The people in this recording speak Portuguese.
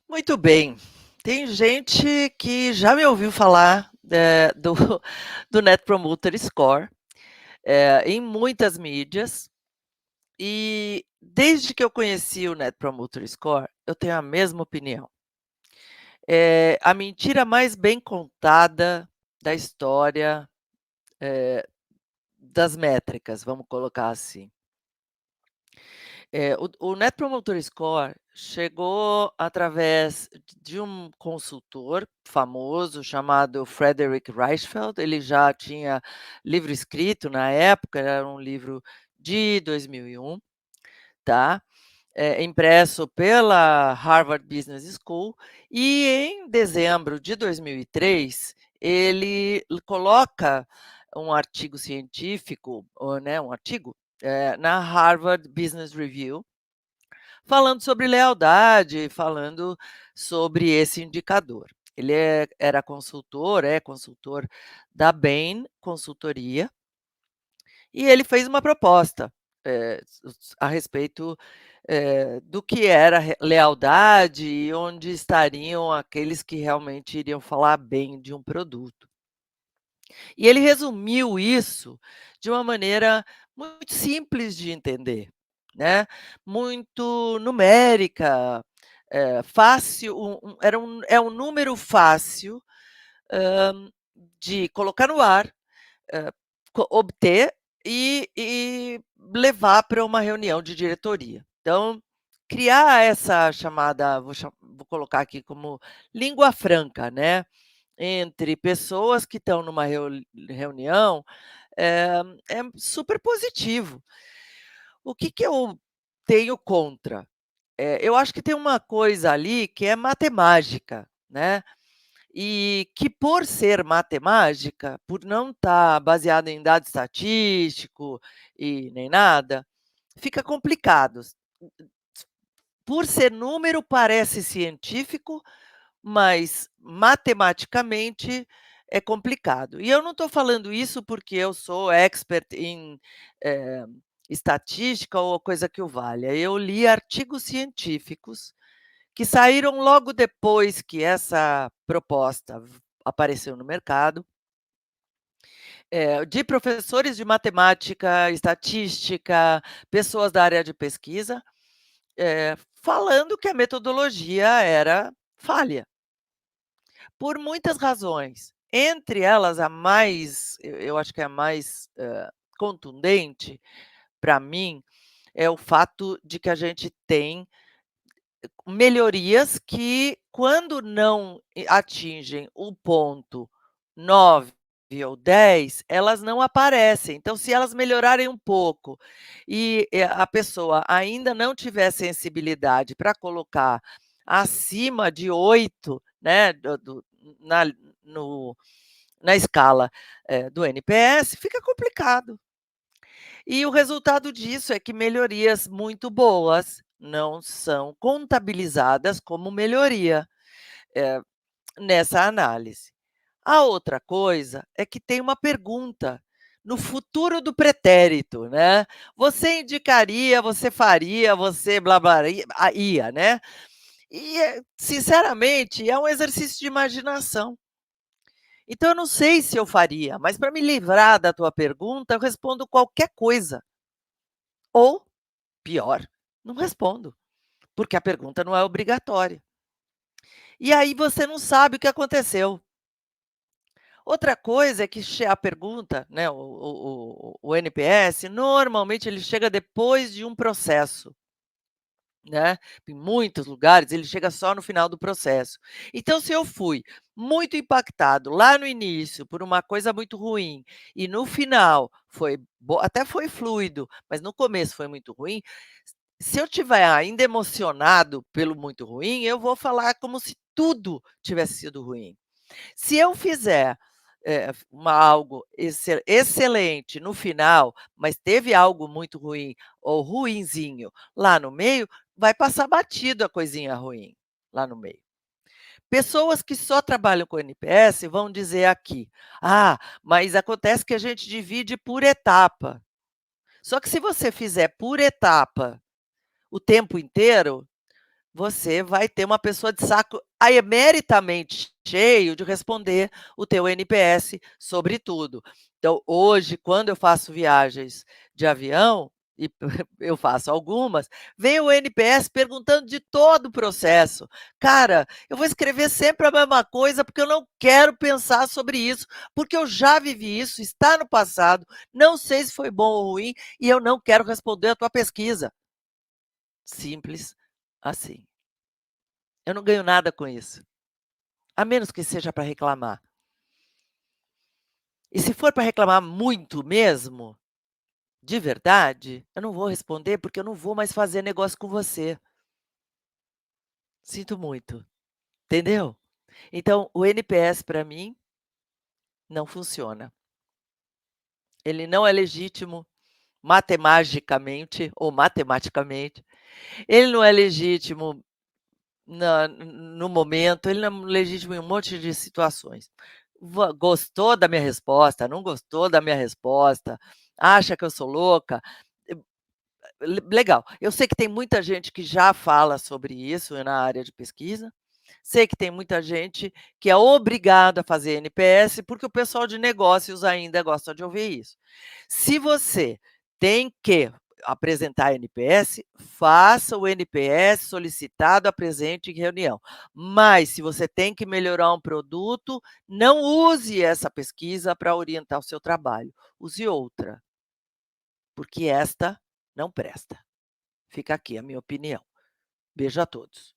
Muito bem. Tem gente que já me ouviu falar, do do Net Promoter Score, em muitas mídias, e desde que eu conheci o Net Promoter Score, eu tenho a mesma opinião. É a mentira mais bem contada da história, das métricas, vamos colocar assim. O Net Promoter Score chegou através de um consultor famoso chamado Frederick Reichfeld. Ele já tinha livro escrito na época, era um livro de 2001, tá, impresso pela Harvard Business School, e em dezembro de 2003 ele coloca um artigo científico, né, um artigo, na Harvard Business Review, falando sobre lealdade, falando sobre esse indicador. Ele é consultor da Bain Consultoria, e ele fez uma proposta, a respeito, do que era lealdade e onde estariam aqueles que realmente iriam falar bem de um produto. E ele resumiu isso de uma maneira muito simples de entender, né, muito numérica, fácil, é um número fácil, de colocar no ar, obter e levar para uma reunião de diretoria. Então, criar essa chamada, vou colocar aqui como língua franca, né, entre pessoas que estão numa reunião, é super positivo. O que que eu tenho contra? Eu acho que tem uma coisa ali que é matemática, né, e que por ser matemática, por não estar baseada em dado estatístico e nem nada, fica complicado. Por ser número, parece científico, mas matematicamente é complicado. E eu não estou falando isso porque eu sou expert em, eh, estatística ou coisa que o valha. Eu li artigos científicos que saíram logo depois que essa proposta apareceu no mercado, de professores de matemática, estatística, pessoas da área de pesquisa, falando que a metodologia era falha. Por muitas razões, entre elas a mais, eu acho que é a mais, contundente para mim, é o fato de que a gente tem melhorias que, quando não atingem o ponto 9 ou 10, elas não aparecem. Então, se elas melhorarem um pouco e, a pessoa ainda não tiver sensibilidade para colocar acima de 8, né, na no na escala, do NPS, fica complicado. E o resultado disso é que melhorias muito boas não são contabilizadas como melhoria, eh, nessa análise. A outra coisa é que tem uma pergunta no futuro do pretérito, né. Você indicaria, você faria, você blá blá ia, né. E, sinceramente, é um exercício de imaginação. Então eu não sei se eu faria, mas para me livrar da tua pergunta, eu respondo qualquer coisa. Ou, pior, não respondo, porque a pergunta não é obrigatória. E aí você não sabe o que aconteceu. Outra coisa é que a pergunta, né, o NPS, normalmente ele chega depois de um processo, né, em muitos lugares ele chega só no final do processo. Então, se eu fui muito impactado lá no início por uma coisa muito ruim e no final até foi fluido, mas no começo foi muito ruim, se eu tiver ainda emocionado pelo muito ruim, eu vou falar como se tudo tivesse sido ruim. Se eu fizer, algo excelente no final, mas teve algo muito ruim ou ruinzinho lá no meio, vai passar batido a coisinha ruim lá no meio. Pessoas que só trabalham com NPS vão dizer aqui: "Ah, mas acontece que a gente divide por etapa". Só que se você fizer por etapa o tempo inteiro, você vai ter uma pessoa de saco aí emeritamente cheio de responder o teu NPS sobre tudo. Então, hoje, quando eu faço viagens de avião, e eu faço algumas, vem o NPS perguntando de todo o processo. Cara, eu vou escrever sempre a mesma coisa, porque eu não quero pensar sobre isso, porque eu já vivi isso, está no passado, não sei se foi bom ou ruim, e eu não quero responder a tua pesquisa. Simples assim. Eu não ganho nada com isso, a menos que seja para reclamar. E se for para reclamar muito mesmo, de verdade, eu não vou responder, porque eu não vou mais fazer negócio com você. Sinto muito, entendeu? Então o NPS para mim não funciona. Ele não é legítimo matemagicamente ou matematicamente, ele não é legítimo na no momento, ele não é legítimo em um monte de situações. Gostou da minha resposta, não gostou da minha resposta, acha que eu sou louca, legal. Eu sei que tem muita gente que já fala sobre isso na área de pesquisa, sei que tem muita gente que é obrigada a fazer NPS, porque o pessoal de negócios ainda gosta de ouvir isso. Se você tem que apresentar NPS, faça o NPS solicitado, apresente em reunião. Mas se você tem que melhorar um produto, não use essa pesquisa para orientar o seu trabalho, use outra, porque esta não presta. Fica aqui a minha opinião. Beijo a todos.